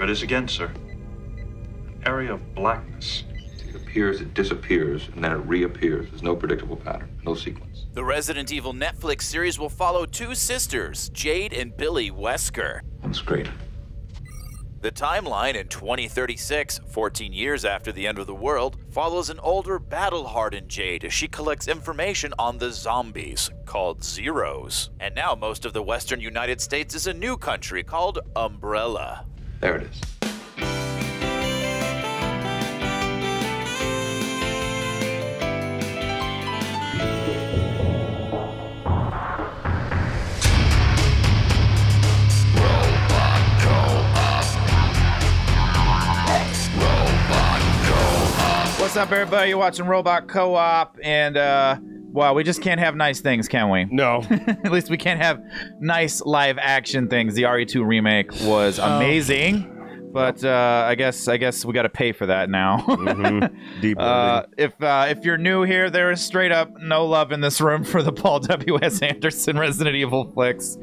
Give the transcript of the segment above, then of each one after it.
Try this again, sir. An area of blackness. It appears, it disappears, and then it reappears. There's no predictable pattern, no sequence. The Resident Evil Netflix series will follow two sisters, Jade and Billy Wesker. That's great. The timeline in 2036, 14 years after the end of the world, follows an older, battle-hardened Jade as she collects information on the zombies, called Zeros. And now most of the western United States is a new country called Umbrella. There it is. What's up, everybody? You're watching Robot Co-op, and, well, we just can't have nice things, can we? No. At least we can't have nice live-action things. The RE2 remake was amazing, but I guess we got to pay for that now. Deep if you're new here, there is straight up no love in this room for the Paul W.S. Anderson Resident Evil flicks.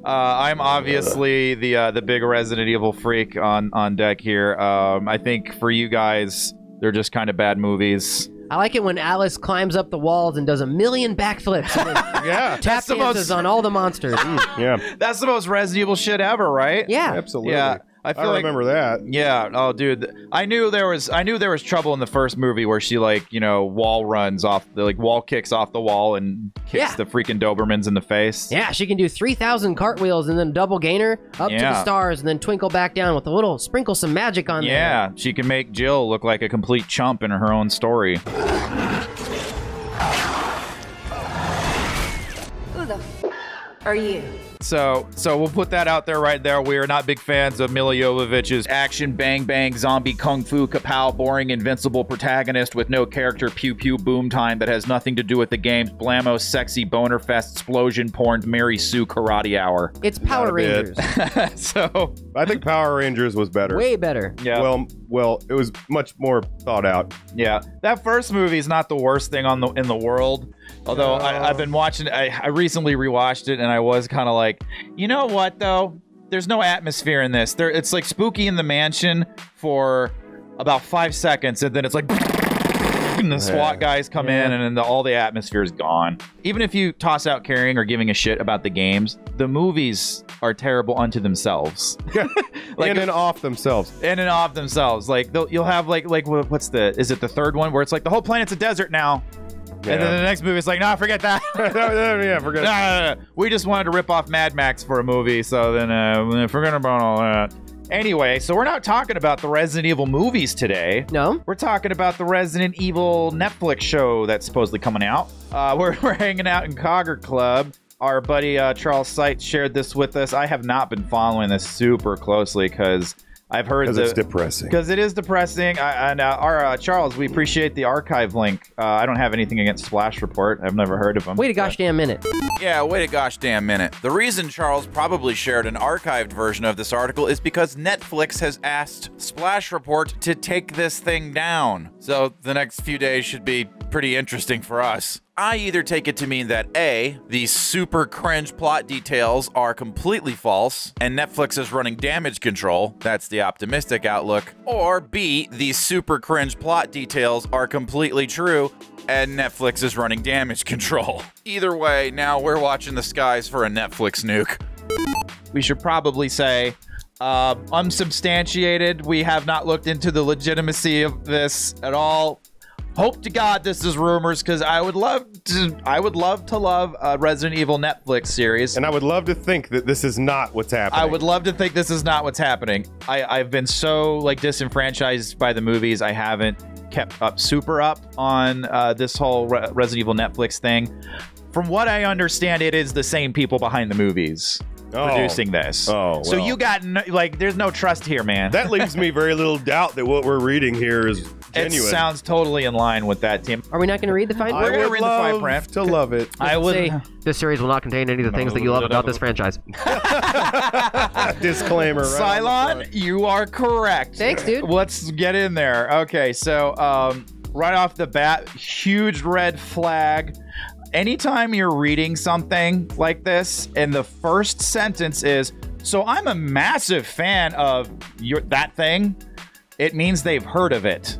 I'm obviously the big Resident Evil freak on deck here. I think for you guys, they're just kind of bad movies. I like it when Alice climbs up the walls and does a million backflips and then tap dances on all the monsters. Yeah. That's the most Resident Evil shit ever, right? Yeah. Absolutely. Yeah. I remember that. Yeah. Oh, dude. I knew there was trouble in the first movie where she wall runs off wall kicks off the wall and kicks the freaking Dobermans in the face. Yeah, she can do 3,000 cartwheels and then double gainer up to the stars and then twinkle back down with a little sprinkle some magic on there. Yeah, she can make Jill look like a complete chump in her own story. Who the are you? So we'll put that out there right there. We are not big fans of Milla Jovovich's action, bang, bang, zombie, kung fu, kapow, boring, invincible protagonist with no character, pew, pew, boom time that has nothing to do with the games, blammo, sexy, boner fest, explosion, porn, Mary Sue, karate hour. It's Power Rangers. So I think Power Rangers was better. Way better. Yeah. Well, it was much more thought out. Yeah. That first movie is not the worst thing in the world. Although I've been watching, I recently rewatched it and I was kind of like, you know what though? There's no atmosphere in this. It's like spooky in the mansion for about 5 seconds and then it's like and the SWAT guys come in and then all the atmosphere is gone. Even if you toss out caring or giving a shit about the games, the movies are terrible unto themselves. In and off themselves. In and off themselves. Like you'll have like is it the third one where it's like the whole planet's a desert now? Yeah. And then the next movie is like, nah, forget that. Yeah, forget it. No. We just wanted to rip off Mad Max for a movie, so then forget about all that. Anyway, so we're not talking about the Resident Evil movies today. No. We're talking about the Resident Evil Netflix show that's supposedly coming out. We're hanging out in Cogger Club. Our buddy Charles Seitz shared this with us. I have not been following this super closely because I've heard because it's depressing. Because it is depressing. Charles, we appreciate the archive link. I don't have anything against Splash Report. I've never heard of them. Wait a gosh damn minute. Yeah, wait a gosh damn minute. The reason Charles probably shared an archived version of this article is because Netflix has asked Splash Report to take this thing down. So the next few days should be pretty interesting for us. I either take it to mean that A, these super cringe plot details are completely false, and Netflix is running damage control, that's the optimistic outlook, or B, these super cringe plot details are completely true, and Netflix is running damage control. Either way, now we're watching the skies for a Netflix nuke. We should probably say, unsubstantiated, we have not looked into the legitimacy of this at all. Hope to God this is rumors, because I would love to love a Resident Evil Netflix series. And I would love to think that this is not what's happening. I would love to think this is not what's happening. I've been so disenfranchised by the movies. I haven't kept super up on this whole Resident Evil Netflix thing. From what I understand, it is the same people behind the movies producing this. Oh, so you got there's no trust here, man. That leaves me very little doubt that what we're reading here is genuine. It sounds totally in line with that, team. Are we not going to read the fine print? We're going to read the fine print. To love it. I would say this series will not contain any of the things that you love about this franchise. Disclaimer. Right Cylon, you are correct. Thanks, dude. Let's get in there. Okay, so right off the bat, huge red flag. Anytime you're reading something like this and the first sentence is So I'm a massive fan of that thing. It means they've heard of it.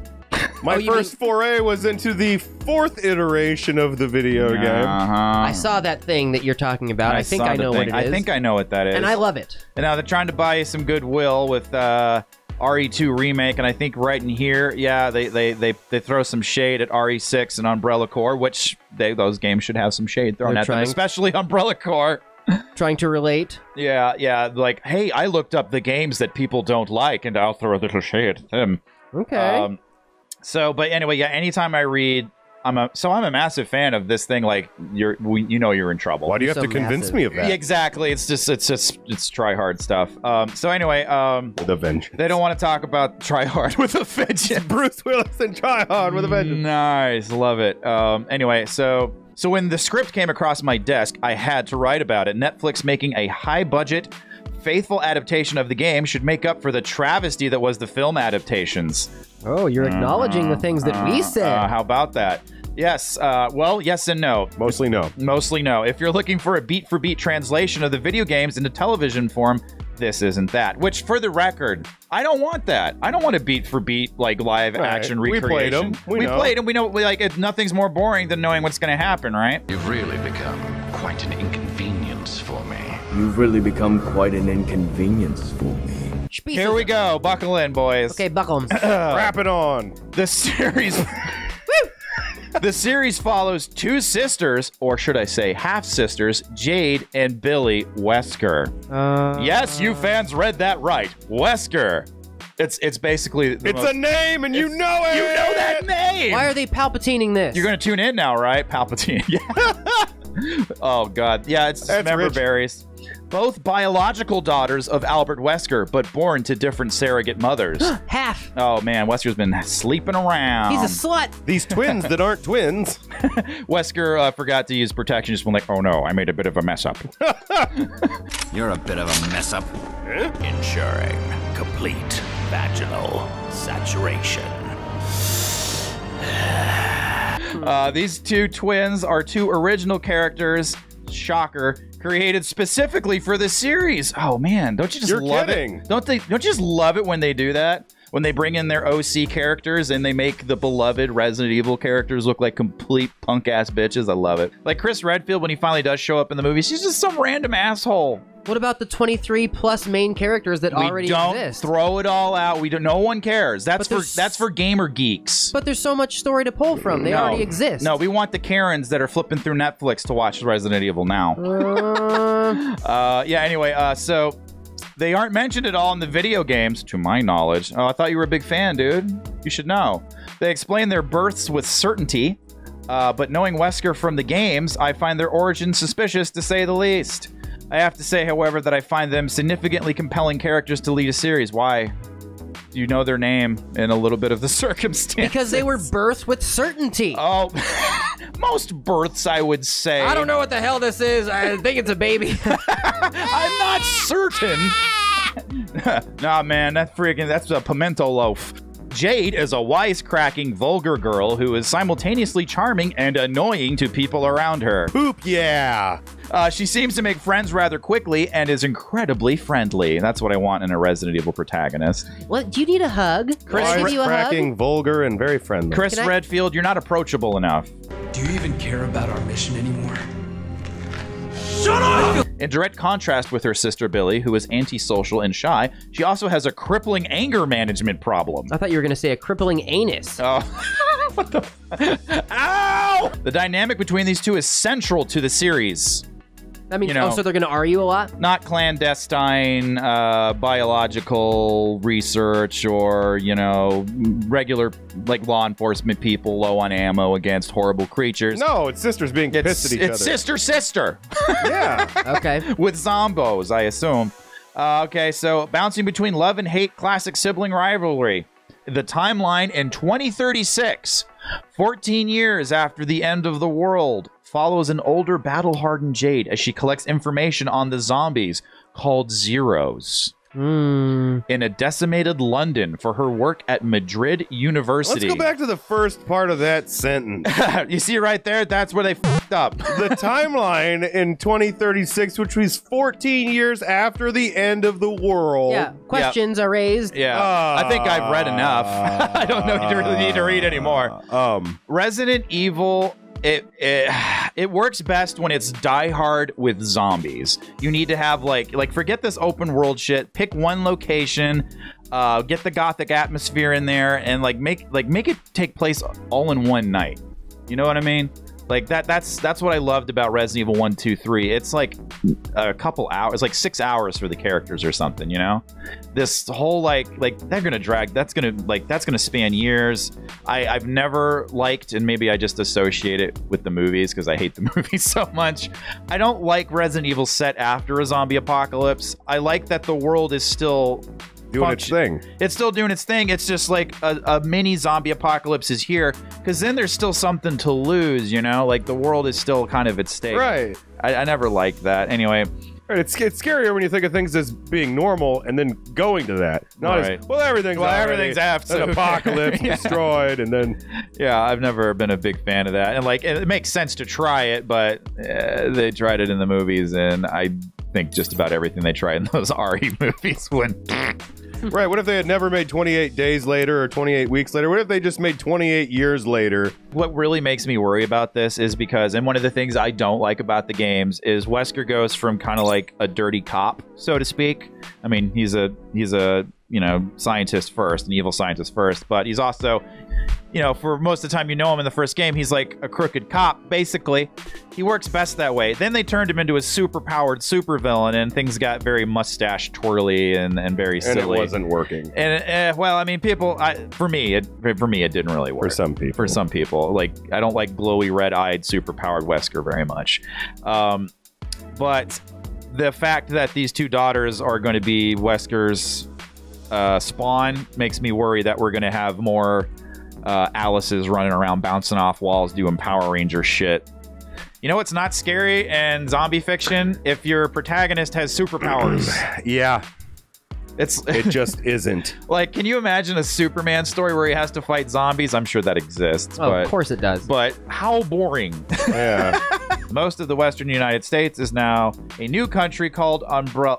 My first foray was into the 4th iteration of the video game. I saw that thing that you're talking about. I think I know what it is. I think I know what that is. And I love it. And now they're trying to buy you some goodwill with RE2 Remake, and I think right in here, yeah, they throw some shade at RE6 and Umbrella Corps, which those games should have some shade thrown at them, especially Umbrella Corps. Trying to relate. Yeah, like, hey, I looked up the games that people don't like, and I'll throw a little shade at them. Okay. But anyway, yeah, anytime I read, I'm a massive fan of this thing. Like, you're in trouble. Why do you have to convince me of that? Yeah, exactly. It's try hard stuff. So anyway, with a vengeance. They don't want to talk about try hard with a vengeance. Bruce Willis and try hard with a vengeance. Nice, love it. Anyway, so when the script came across my desk, I had to write about it. Netflix making a high-budget, faithful adaptation of the game should make up for the travesty that was the film adaptations. Oh, you're acknowledging the things that we said. How about that? Yes. Well, yes and no. Mostly no. Mostly no. If you're looking for a beat-for-beat translation of the video games into television form, this isn't that. Which, for the record, I don't want that. I don't want a beat-for-beat, like, live-action recreation. We played them. We know, nothing's more boring than knowing what's going to happen, right? You've really become quite an inconvenience for me. You've really become quite an inconvenience for me. Here we go. Buckle in, boys. Okay, buckle 'em. Wrap it on. The series... The series follows two sisters, or should I say half-sisters, Jade and Billy Wesker. Yes, you fans read that right. Wesker. It's basically... It's a name, and you know it! You know that name! Why are they Palpatining this? You're going to tune in now, right? Palpatine. Yeah. Oh, God. Yeah, it's member berries. Both biological daughters of Albert Wesker, but born to different surrogate mothers. Half. Oh, man. Wesker's been sleeping around. He's a slut. These twins that aren't twins. Wesker forgot to use protection. Just went like, oh, no, I made a bit of a mess up. You're a bit of a mess up. Ensuring complete vaginal saturation. These two twins are two original characters. Shocker. Created specifically for the series. Oh man, don't you just love it? Don't you just love it when they do that? When they bring in their OC characters and they make the beloved Resident Evil characters look like complete punk ass bitches. I love it. Like Chris Redfield, when he finally does show up in the movie, she's just some random asshole. What about the 23 plus main characters that already exist? Throw it all out. No one cares. That's for gamer geeks. But there's so much story to pull from. They already exist. No, we want the Karens that are flipping through Netflix to watch Resident Evil now. Yeah. Anyway, so they aren't mentioned at all in the video games, to my knowledge. Oh, I thought you were a big fan, dude. You should know. They explain their births with certainty, but knowing Wesker from the games, I find their origin suspicious, to say the least. I have to say, however, that I find them significantly compelling characters to lead a series. Why? You know their name and a little bit of the circumstance. Because they were birthed with certainty. Oh, most births, I would say. I don't know what the hell this is. I think it's a baby. I'm not certain. Nah, man, that's a pimento loaf. Jade is a wisecracking, vulgar girl who is simultaneously charming and annoying to people around her. Poop, yeah. She seems to make friends rather quickly and is incredibly friendly. That's what I want in a Resident Evil protagonist. What? Do you need a hug? Can I give you a hug? Wisecracking, vulgar, and very friendly. Chris Redfield, you're not approachable enough. Do you even care about our mission anymore? Shut up! In direct contrast with her sister Billy, who is antisocial and shy, she also has a crippling anger management problem. I thought you were going to say a crippling anus. Oh. What the? Ow! The dynamic between these two is central to the series. That means, so they're going to argue a lot? Not clandestine biological research or, regular, like, law enforcement people low on ammo against horrible creatures. No, it's sisters being pissed at each other. It's sister. Yeah. Okay. With zombos, I assume. Okay, so bouncing between love and hate, classic sibling rivalry. The timeline in 2036, 14 years after the end of the world, follows an older battle-hardened Jade as she collects information on the zombies called Zeros. in a decimated London for her work at Madrid University. Let's go back to the first part of that sentence. You see right there? That's where they fucked up. The timeline in 2036, which was 14 years after the end of the world. Yeah, questions are raised. Yeah, I think I've read enough. I don't know if you really need to read anymore. Resident Evil... It works best when it's Die Hard with zombies. You need to have like forget this open world shit. Pick one location, get the gothic atmosphere in there, and make it take place all in one night. You know what I mean? Like that's what I loved about Resident Evil 1, 2, 3. It's like a couple hours, like 6 hours for the characters or something, you know? This whole like they're gonna drag, that's gonna span years. I've never liked, and maybe I just associate it with the movies because I hate the movies so much. I don't like Resident Evil set after a zombie apocalypse. I like that the world is still doing its thing. It's still doing its thing. It's just like a mini zombie apocalypse is here, because then there's still something to lose, you know? Like the world is still kind of at stake. Right. I never liked that. Anyway. Right, it's scarier when you think of things as being normal and then going to that. Not as, well, everything's absolute. An apocalypse, destroyed, and then... Yeah, I've never been a big fan of that. And it makes sense to try it, but they tried it in the movies, and I think just about everything they tried in those RE movies went... Right, what if they had never made 28 days later or 28 weeks later? What if they just made 28 years later? What really makes me worry about this is because, and one of the things I don't like about the games is Wesker goes from kind of like a dirty cop, so to speak. I mean, he's a scientist first, an evil scientist first, but he's also, for most of the time you know him in the first game, he's like a crooked cop, basically. He works best that way. Then they turned him into a super-powered supervillain, and things got very mustache twirly and very silly. And it wasn't working. And, well, I mean, for me, it didn't really work. For some people. Like, I don't like glowy, red-eyed, super-powered Wesker very much. But the fact that these two daughters are going to be Wesker's spawn makes me worry that we're going to have more Alice's running around bouncing off walls doing Power Ranger shit. You know what's not scary in zombie fiction? If your protagonist has superpowers. Yeah. It just isn't. Like, can you imagine a Superman story where he has to fight zombies? I'm sure that exists. Oh, of course it does. But how boring. Yeah. Most of the Western United States is now a new country called Umbrella.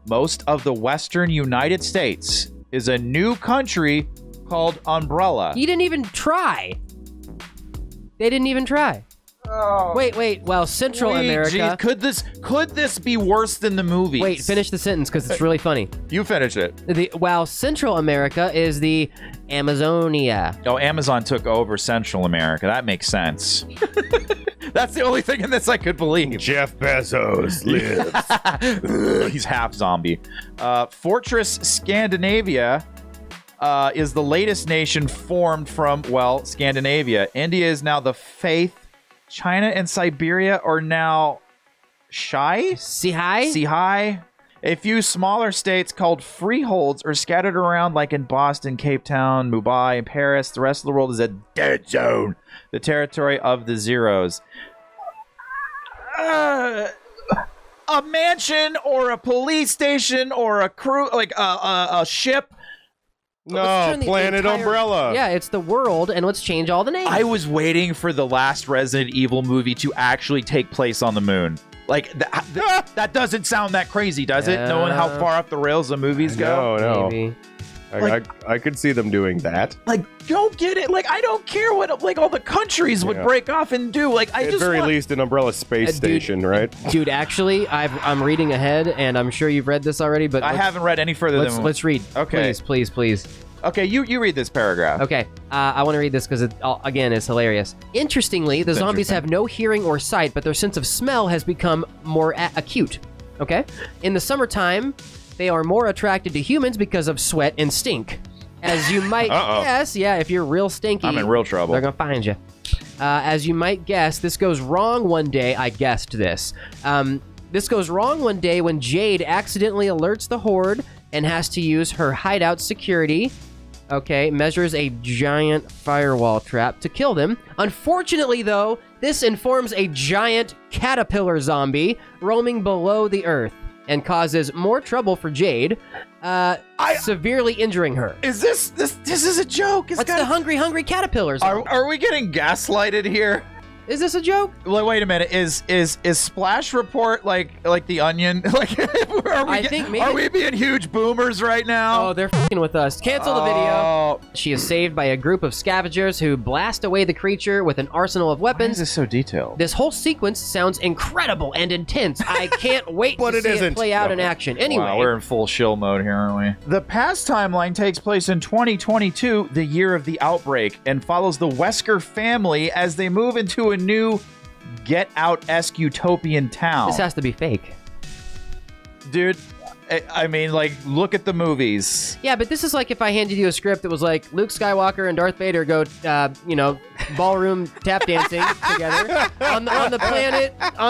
Most of the Western United States is a new country called Umbrella. He didn't even try. They didn't even try. Oh. Wait. Well, Central America. Geez, could this be worse than the movie? Wait, finish the sentence because it's really funny. You finish it. While Central America is the Amazonia. Oh, Amazon took over Central America. That makes sense. That's the only thing in this I could believe. Jeff Bezos lives. He's half zombie. Fortress Scandinavia is the latest nation formed from, well, Scandinavia. India is now the faith. China and Siberia are now Sihai. A few smaller states called freeholds are scattered around like in Boston, Cape Town, Mumbai, and Paris. The rest of the world is a dead zone. The territory of the Zeros. A mansion or a police station or a crew, like a ship. No, Planet Umbrella. Yeah, it's the world, and let's change all the names. I was waiting for the last Resident Evil movie to actually take place on the moon. Like, that doesn't sound that crazy, does it? Knowing how far off the rails the movies go? No. Maybe. I could see them doing that. Like, don't get it. Like, I don't care what, like, all the countries would break off and do. Like, At very least, an Umbrella space station, right? Dude, actually, I'm reading ahead, and I'm sure you've read this already, but I haven't read any further than... Let's read. Okay. Please. Okay, you read this paragraph. Okay, I want to read this because, again, it's hilarious. Interestingly, the zombies have no hearing or sight, but their sense of smell has become more acute. Okay? In the summertime, they are more attracted to humans because of sweat and stink. As you might guess, if you're real stinky, I'm in real trouble. They're going to find you. As you might guess, this goes wrong one day. I guessed this. This goes wrong one day when Jade accidentally alerts the Horde and has to use her hideout security, measures a giant firewall trap to kill them. Unfortunately, though, this informs a giant caterpillar zombie roaming below the earth. and causes more trouble for Jade, severely injuring her. Is this is a joke? What's the hungry caterpillars? Are we getting gaslighted here? Is this a joke? Like, wait a minute. Is Splash Report like the Onion? Like, are we being huge boomers right now? Oh, they're f***ing with us. Cancel the video. She is saved by a group of scavengers who blast away the creature with an arsenal of weapons. Why is this so detailed? This whole sequence sounds incredible and intense. I can't wait to see it play out in action. Anyway, wow, we're in full shill mode here, aren't we? The past timeline takes place in 2022, the year of the outbreak, and follows the Wesker family as they move into a new Get Out-esque utopian town. This has to be fake. Dude, I mean, like, look at the movies. Yeah, but this is like if I handed you a script that was like Luke Skywalker and Darth Vader go, ballroom tap dancing together on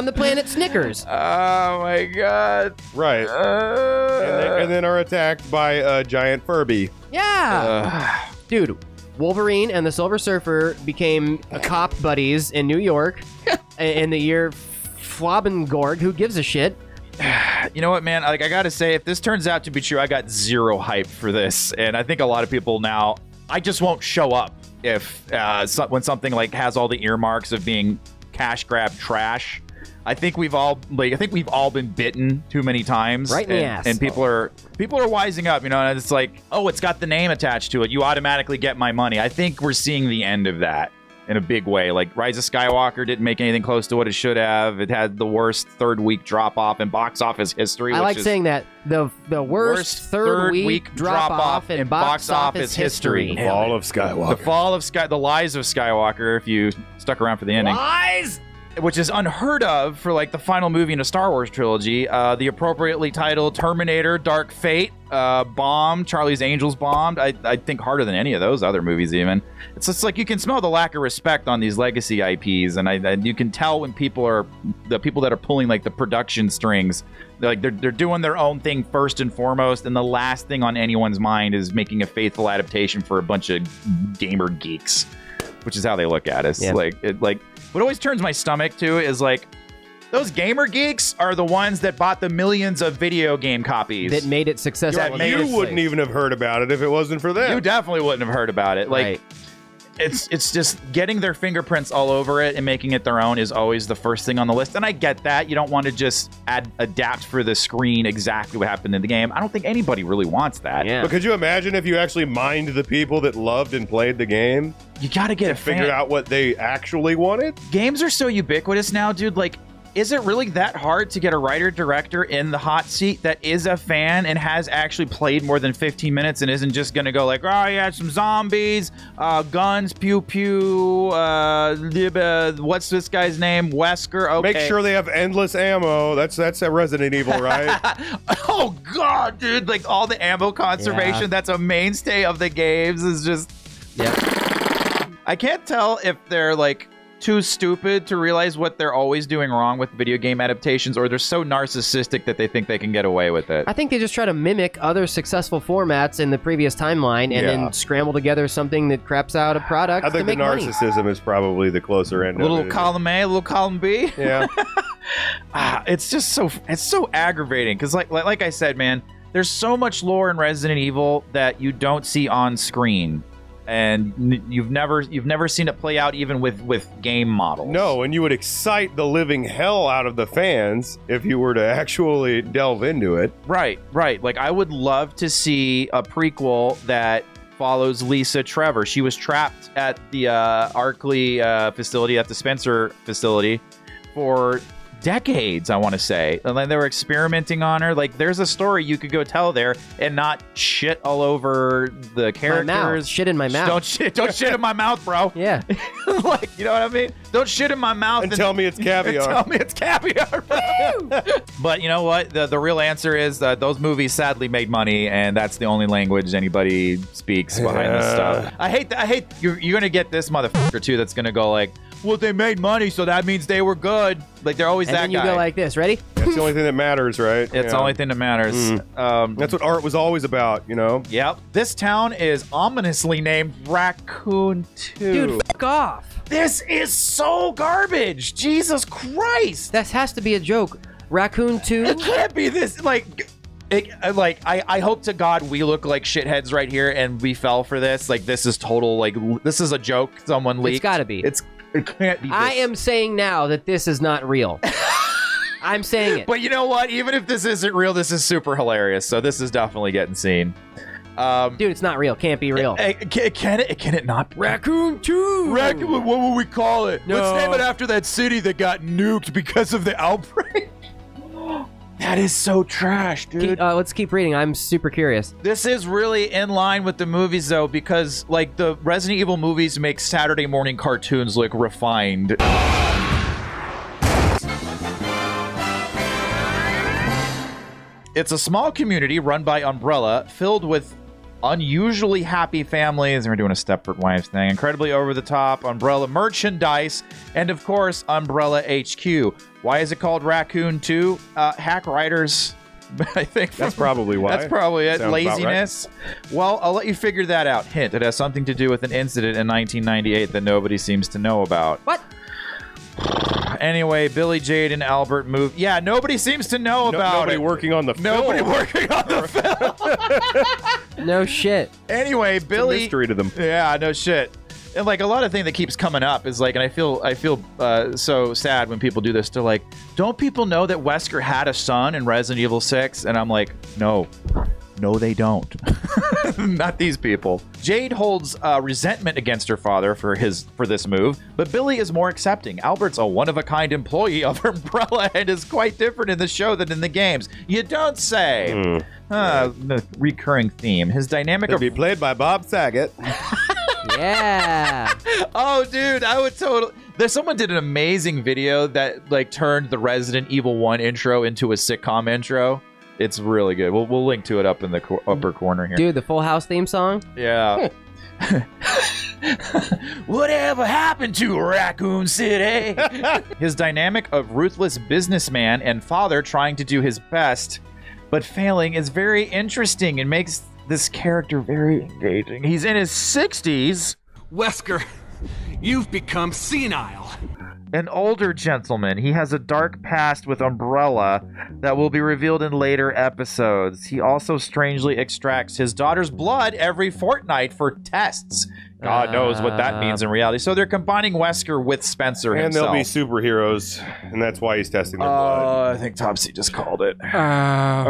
the planet Snickers. Oh my God! Right, and then are attacked by a giant Furby. Yeah, dude. Wolverine and the Silver Surfer became cop buddies in New York in the year Flobengorg. Who gives a shit? You know what, man? Like, I gotta say, if this turns out to be true, I got zero hype for this, and I think a lot of people now. I just won't show up if when something like has all the earmarks of being cash grab trash. I think we've all been bitten too many times, right in the ass, and people are wising up. You know, and it's like, oh, it's got the name attached to it. You automatically get my money. I think we're seeing the end of that in a big way. Like, Rise of Skywalker didn't make anything close to what it should have. It had the worst third week drop off in box office history. I like saying that the worst third week drop off in box office history. The fall of Skywalker. The lies of Skywalker. If you stuck around for the ending, lies. Which is unheard of for, like, the final movie in a Star Wars trilogy. The appropriately titled Terminator Dark Fate bombed. Charlie's Angels bombed. I think harder than any of those other movies even. It's just like you can smell the lack of respect on these legacy IPs, and you can tell when the people that are pulling, like, the production strings, they're doing their own thing first and foremost, and the last thing on anyone's mind is making a faithful adaptation for a bunch of gamer geeks, which is how they look at us. Yeah. What always turns my stomach to is, like, those gamer geeks are the ones that bought the millions of video game copies that made it successful. You wouldn't even have heard about it if it wasn't for them. You definitely wouldn't have heard about it. Like, right. It's just getting their fingerprints all over it and making it their own is always the first thing on the list. And I get that. You don't want to just adapt for the screen exactly what happened in the game. I don't think anybody really wants that. Yeah. But could you imagine if you actually mined the people that loved and played the game? You got to get a figure out what they actually wanted. Games are so ubiquitous now, dude. Like, is it really that hard to get a writer-director in the hot seat that is a fan and has actually played more than 15 minutes and isn't just going to go like, oh, yeah, some zombies, guns, pew-pew, what's this guy's name? Wesker, okay. Make sure they have endless ammo. That's a Resident Evil, right? Oh, God, dude. Like, all the ammo conservation, that's a mainstay of the games is just... Yeah. I can't tell if they're, like, too stupid to realize what they're always doing wrong with video game adaptations, or they're so narcissistic that they think they can get away with it. I think they just try to mimic other successful formats in the previous timeline and then scramble together something that craps out a product. I think the narcissism is probably the closer end. A little column A, a little column B. Yeah. It's just so aggravating because like I said, man, there's so much lore in Resident Evil that you don't see on screen. And you've never seen it play out even with game models. No, and you would excite the living hell out of the fans if you were to actually delve into it. Right. Like, I would love to see a prequel that follows Lisa Trevor. She was trapped at the Arkley facility, at the Spencer facility, for decades, I want to say. And then they were experimenting on her. Like, there's a story you could go tell there and not shit all over the characters. My mouth. Shit in my mouth. Don't shit in my mouth, bro. Yeah. Like, you know what I mean? Don't shit in my mouth and tell me it's caviar. Tell me it's caviar. But you know what? The real answer is those movies sadly made money, and that's the only language anybody speaks behind this stuff. I hate you're gonna get this motherfucker too that's gonna go like, well, they made money, so that means they were good. Like, they're always and that then you guy. go like this. Ready? That's the only thing that matters, right? It's the only thing that matters. That's what art was always about, you know? Yep. This town is ominously named Raccoon 2. Dude, fuck off. This is so garbage. Jesus Christ. That has to be a joke. Raccoon 2? It can't be this, I hope to God we look like shitheads right here and we fell for this. Like, this is total, this is a joke someone leaked. It's gotta be. It can't be this. I am saying now that this is not real. I'm saying it. But you know what? Even if this isn't real, this is super hilarious. So this is definitely getting seen. Dude, it's not real. Can't be real. Can it not be? Raccoon 2! What would we call it? No. Let's name it after that city that got nuked because of the outbreak. That is so trash, dude. Let's keep reading. I'm super curious. This is really in line with the movies, though, because, like, the Resident Evil movies make Saturday morning cartoons look refined. It's a small community run by Umbrella, filled with unusually happy families, and we're doing a Stepford Wives thing, incredibly over-the-top Umbrella merchandise, and of course, Umbrella HQ. Why is it called Raccoon 2? Hack writers, I think. That's probably why. That's probably it. Sounds Laziness. about Well, I'll let you figure that out. Hint, it has something to do with an incident in 1998 that nobody seems to know about. What? Anyway, Billy, Jade, and Albert move. Yeah, nobody seems to know about Nobody it. working on the film. Nobody working on the film. No shit. Anyway, Billy. Mystery to them. Yeah, no shit. And like a lot of thing that keeps coming up is like, and I feel so sad when people do this. They're like, don't people know that Wesker had a son in Resident Evil 6? And I'm like, no, they don't. Not these people. Jade holds resentment against her father for this move, but Billy is more accepting. Albert's a one-of-a-kind employee of Umbrella and is quite different in the show than in the games. You don't say. The recurring theme. His dynamic It'll be played by Bob Saget. Yeah. Oh, dude, I would totally. Someone did an amazing video that like turned the Resident Evil 1 intro into a sitcom intro. It's really good. We'll link to it up in the upper corner here. Dude, the Full House theme song? Yeah. Whatever happened to Raccoon City? His dynamic of ruthless businessman and father trying to do his best, but failing is very interesting and makes this character very engaging. He's in his 60s. Wesker, you've become senile. An older gentleman. He has a dark past with Umbrella that will be revealed in later episodes. He also strangely extracts his daughter's blood every fortnight for tests. God knows what that means in reality. So they're combining Wesker with Spencer And himself. they'll be superheroes, and that's why he's testing their blood. I think Topsy just called it. They're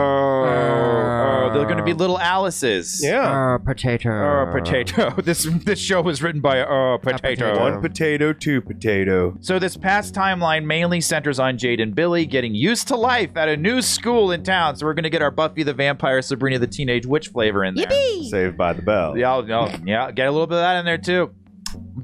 going to be little Alice's. Yeah. Potato. Potato. This show was written by Potato. One potato, two potato. So this past timeline mainly centers on Jade and Billy getting used to life at a new school in town. So we're going to get our Buffy the Vampire, Sabrina the Teenage Witch flavor in there. Yippee! Saved by the Bell. Yeah, get a little bit of that in there too.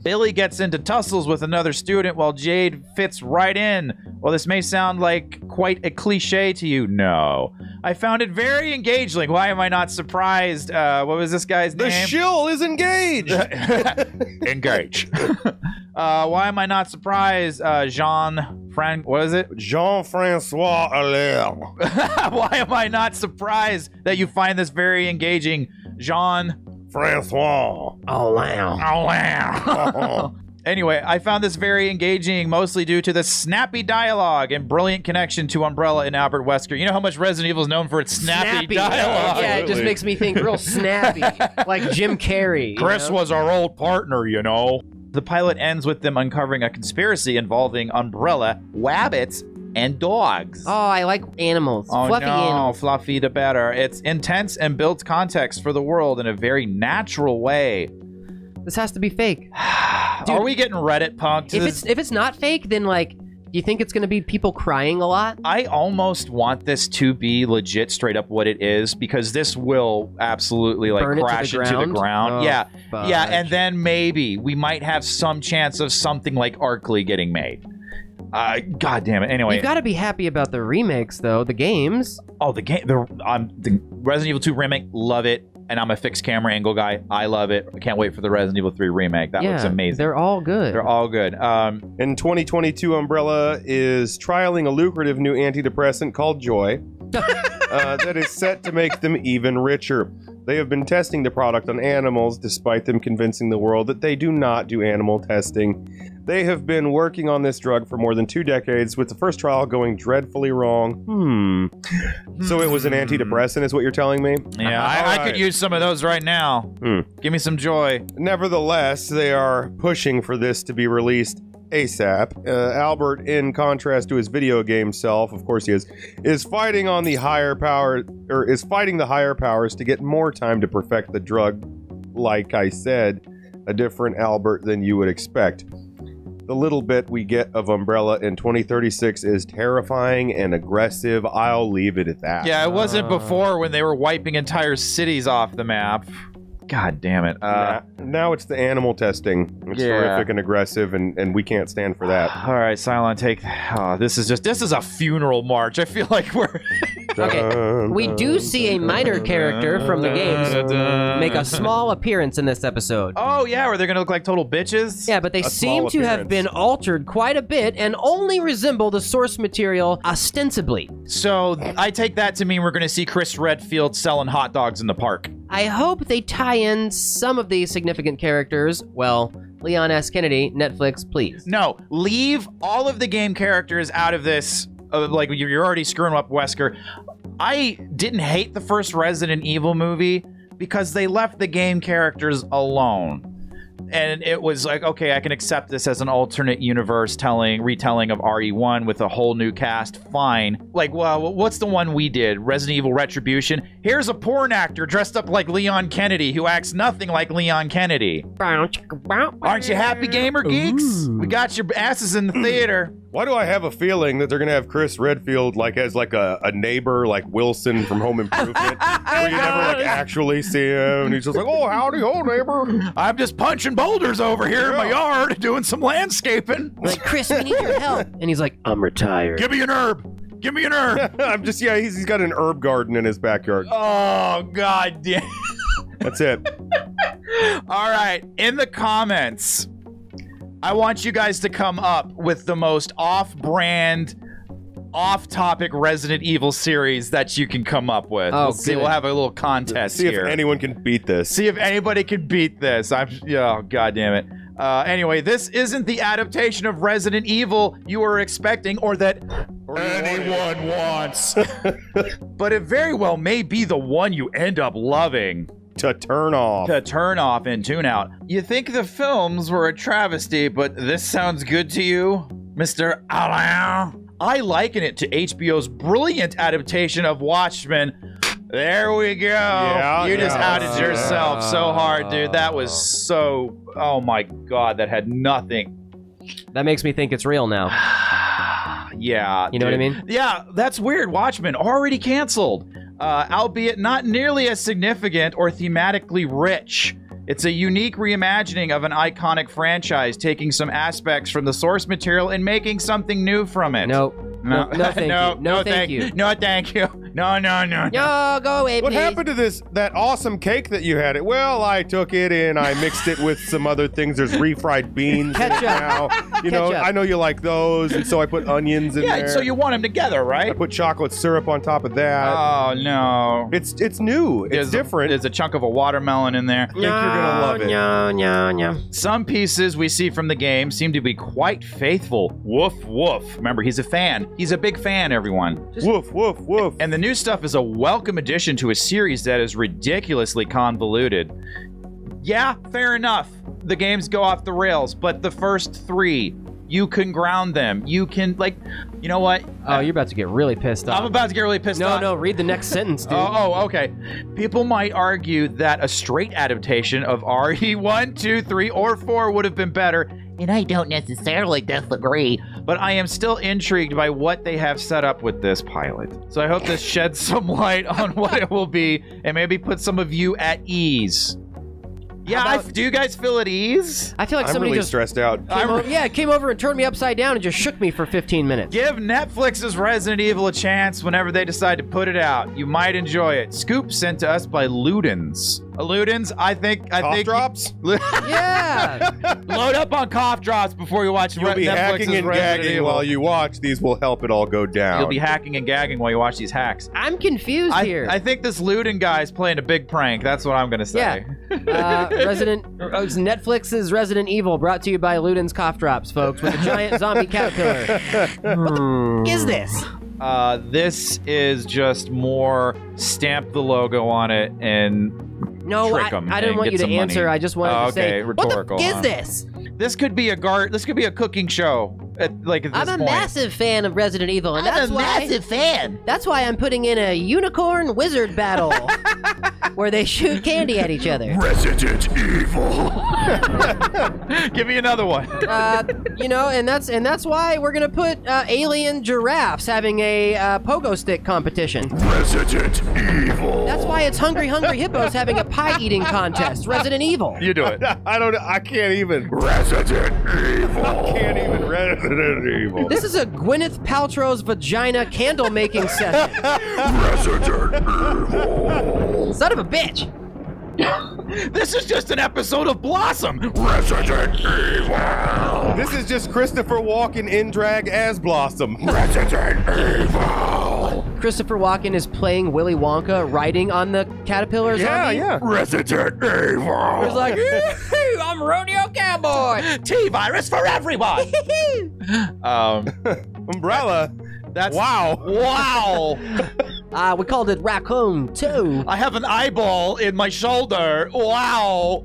Billy gets into tussles with another student while Jade fits right in. Well, this may sound like quite a cliche to you. No. I found it very engaging. Why am I not surprised? What was this guy's The name? shill is engaged. Engage. Why am I not surprised? What is it? Jean-Francois Allaire. Why am I not surprised that you find this very engaging? Francois. Oh, wow. Anyway, I found this very engaging, mostly due to the snappy dialogue and brilliant connection to Umbrella and Albert Wesker. You know how much Resident Evil is known for its snappy dialogue? Yeah, it just makes me think real snappy. Like Jim Carrey. Chris was our old partner, you know. The pilot ends with them uncovering a conspiracy involving Umbrella, wabbits, and dogs. Oh, I like animals. Fluffy animals. Fluffy the better. It's intense and builds context for the world in a very natural way. This has to be fake. Dude, are we getting Reddit punked? If it's not fake, then like, do you think it's going to be people crying a lot? I almost want this to be legit, straight up what it is, because this will absolutely like Burn crash into the ground. Oh, yeah, fudge. yeah, and then maybe we might have some chance of something like Arkley getting made. God damn it. Anyway, You got to be happy about the remakes, though. The games. Oh, the Resident Evil 2 remake, love it. And I'm a fixed camera angle guy. I love it. I can't wait for the Resident Evil 3 remake. That looks amazing. They're all good. They're all good. In 2022, Umbrella is trialing a lucrative new antidepressant called Joy that is set to make them even richer. They have been testing the product on animals, despite them convincing the world that they do not do animal testing. They have been working on this drug for more than 2 decades, with the first trial going dreadfully wrong. So it was an antidepressant, is what you're telling me? Yeah, I could use some of those right now. Give me some joy. Nevertheless, they are pushing for this to be released ASAP. Albert, in contrast to his video game self, of course he is fighting on the higher power, or is fighting the higher powers to get more time to perfect the drug. Like I said, a different Albert than you would expect. The little bit we get of Umbrella in 2036 is terrifying and aggressive. I'll leave it at that. Yeah, it wasn't before when they were wiping entire cities off the map. God damn it. Now it's the animal testing. It's horrific and aggressive, and we can't stand for that. All right, Cylon, take... this is a funeral march. I feel like we're... Okay, we do see a minor character from the games make a small appearance in this episode. Oh, yeah, where they're going to look like total bitches? Yeah, but they seem to have been altered quite a bit and only resemble the source material ostensibly. So I take that to mean we're going to see Chris Redfield selling hot dogs in the park. I hope they tie in some of these significant characters. Well, Leon S. Kennedy, Netflix, please. No, leave all of the game characters out of this. Like, you're already screwing up Wesker. I didn't hate the first Resident Evil movie because they left the game characters alone. And it was like, okay, I can accept this as an alternate universe retelling of RE1 with a whole new cast. Fine. Like, well, what's the one we did? Resident Evil Retribution. Here's a porn actor dressed up like Leon Kennedy who acts nothing like Leon Kennedy. Aren't you happy, gamer geeks? Ooh. We got your asses in the theater. Why do I have a feeling that they're gonna have Chris Redfield as a neighbor, like Wilson from Home Improvement, where you never actually see him, and he's just like, oh, howdy ho, neighbor. I'm just punching boulders over here in my yard, doing some landscaping. Like, Chris, we need your help. And he's like, I'm retired. Give me an herb. Give me an herb. He's got an herb garden in his backyard. Oh, god damn. That's it. All right, in the comments, I want you guys to come up with the most off-brand, off-topic Resident Evil series that you can come up with. Oh, we'll have a little contest here. See if anyone can beat this. See if anybody can beat this. Oh, god damn it. Anyway, this isn't the adaptation of Resident Evil you were expecting or that anyone wants. But it very well may be the one you end up loving. To turn off. To turn off and tune out. You think the films were a travesty, but this sounds good to you, Mr. Alain? I liken it to HBO's brilliant adaptation of Watchmen. There we go. Yeah, you just outed yourself so hard, dude. That was so... Oh my god, that had nothing. That makes me think it's real now. Yeah. You know what I mean? Yeah, that's weird. Watchmen, already canceled. Albeit not nearly as significant or thematically rich. It's a unique reimagining of an iconic franchise, taking some aspects from the source material and making something new from it. No, thank you. No, thank you. No, thank you. No. No, go away, What please. happened to that awesome cake that you had? Well, I took it and I mixed it with some other things. There's refried beans in it now. You know, I know you like those, and so I put onions in there. Yeah, so you want them together, right? I put chocolate syrup on top of that. Oh, no. It's new. It's different. There's a chunk of a watermelon in there. I think you're gonna love it. No. Some pieces we see from the game seem to be quite faithful. Woof, woof. Remember, he's a fan. He's a big fan, everyone. Woof, woof, woof. And the new stuff is a welcome addition to a series that is ridiculously convoluted. Yeah, fair enough. The games go off the rails, but the first 3, you can ground them. You can, like, you know what? Oh, you're about to get really pissed off. I'm about to get really pissed off. No, read the next sentence, dude. Oh, okay. People might argue that a straight adaptation of RE1, 2, 3, or 4 would have been better, and I don't necessarily disagree, but I am still intrigued by what they have set up with this pilot. So I hope this sheds some light on what it will be, and maybe put some of you at ease. Yeah, do you guys feel at ease? I feel like somebody really just stressed out. Came over and turned me upside down and just shook me for 15 minutes. Give Netflix's Resident Evil a chance whenever they decide to put it out. You might enjoy it. Scoop sent to us by Ludens. Ludens, I think Cough drops? Yeah. Load up on cough drops before you watch You'll be Netflix's hacking and Resident gagging Evil. while you watch. These will help it all go down. You'll be hacking and gagging while you watch these hacks. I'm confused here. I think this Luden guy is playing a big prank. That's what I'm gonna say. Netflix's Resident Evil, brought to you by Luden's Cough Drops, folks, with a giant zombie caterpillar. What is this? This is just more stamp the logo on it and trick them. I didn't want you to answer. I just wanted to say, rhetorical, what the f- is this? This could be This could be a cooking show. At this I'm a point. massive fan of Resident Evil, and I'm a massive fan. That's why I'm putting in a unicorn wizard battle where they shoot candy at each other. Resident Evil. Give me another one. And that's why we're gonna put alien giraffes having a pogo stick competition. Resident Evil. That's why it's hungry hippos having a pie eating contest. Resident Evil. You do it. I can't even. Resident Evil. I can't even. Resident Evil. This is a Gwyneth Paltrow's vagina candle making session. Resident Evil. Son of a bitch. This is just an episode of Blossom. Resident Evil. This is just Christopher Walken in drag as Blossom. Resident Evil. Christopher Walken is playing Willy Wonka riding on the caterpillar zombie. Yeah. Resident Evil. He's like, "Hey, I'm a rodeo cowboy. T-virus for everyone. Umbrella. That's wow. We called it Raccoon 2. I have an eyeball in my shoulder. Wow.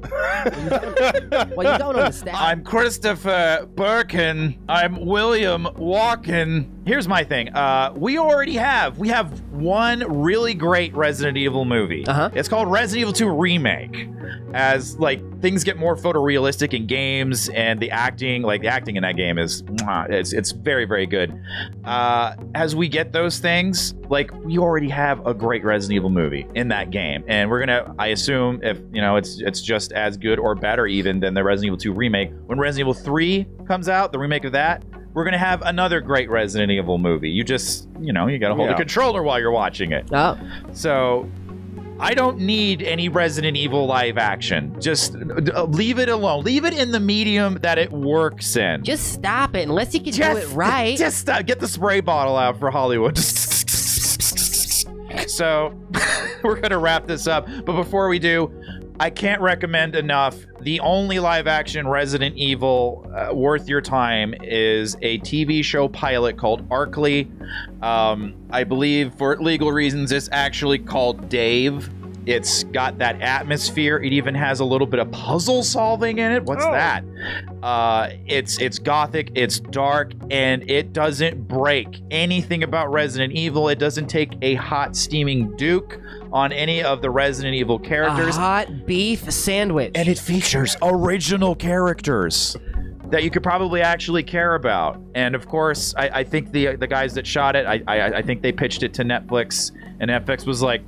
Well, you don't understand. I'm Christopher Birkin. I'm William Walken. Here's my thing. We have one really great Resident Evil movie. It's called Resident Evil 2 Remake. As things get more photorealistic in games, and the acting in that game is it's very, very good. As we get those things, we already have a great Resident Evil movie in that game, and we're gonna, I assume, if it's just as good or better even than the Resident Evil 2 remake. When Resident Evil 3 comes out, the remake of that, we're gonna have another great Resident Evil movie. You just, you gotta hold the controller while you're watching it. Oh. So I don't need any Resident Evil live action. Just leave it alone. Leave it in the medium that it works in. Just stop it, unless you can do it right. Just stop. Get the spray bottle out for Hollywood. So we're gonna wrap this up, but before we do, I can't recommend enough. The only live-action Resident Evil worth your time is a TV show pilot called Arkley. I believe, for legal reasons, it's actually called Dave. It's got that atmosphere. It even has a little bit of puzzle solving in it. What's that? It's gothic, it's dark, and it doesn't break anything about Resident Evil. It doesn't take a hot steaming Duke on any of the Resident Evil characters. A hot beef sandwich. And it features original characters that you could probably actually care about. And of course, I think the guys that shot it, I think they pitched it to Netflix, and Netflix was like,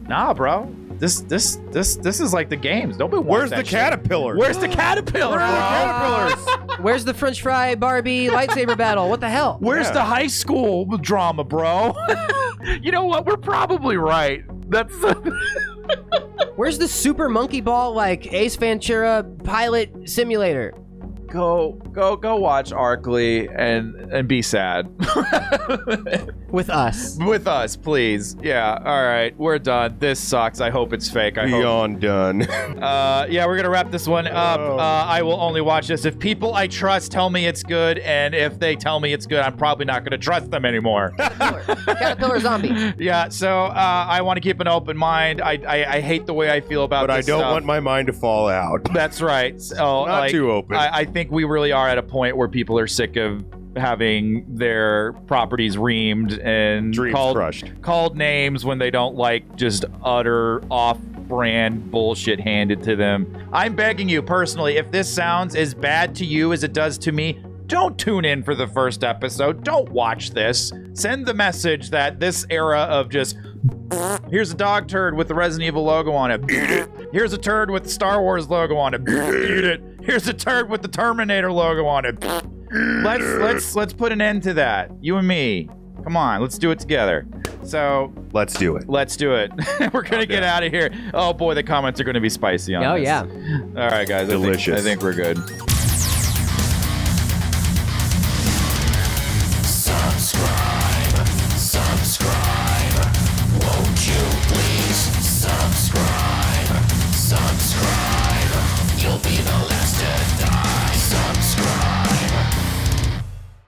nah, bro. This is like the games. Nobody wants Where's that the shit. caterpillar? Where's the caterpillar, bro? Caterpillars. Where's the French fry Barbie lightsaber battle? What the hell? Where's the high school drama, bro? You know what? We're probably right. That's. Where's the Super Monkey Ball Ace Ventura pilot simulator? Go watch Arkley and be sad. With us. With us, please. Yeah, all right. We're done. This sucks. I hope it's fake. Beyond done. Yeah, we're gonna wrap this one up. I will only watch this if people I trust tell me it's good, and if they tell me it's good, I'm probably not gonna trust them anymore. Caterpillar zombie. Yeah, so I want to keep an open mind. I hate the way I feel about but this I don't stuff. want my mind to fall out. That's right. So, Not too open. I think we really are at a point where people are sick of having their properties reamed and Dreams crushed. called names when they don't like just utter off-brand bullshit handed to them. I'm begging you personally, if this sounds as bad to you as it does to me, don't tune in for the first episode. Don't watch this. Send the message that this era of just, here's a dog turd with the Resident Evil logo on it. Eat it. Here's a turd with the Star Wars logo on it. Eat it. Here's a turd with the Terminator logo on it. Let's put an end to that. You and me. Come on, let's do it together. So let's do it. Let's do it. We're gonna get out of here. Oh boy, the comments are gonna be spicy on this. Oh yeah. All right, guys. Delicious. I think we're good.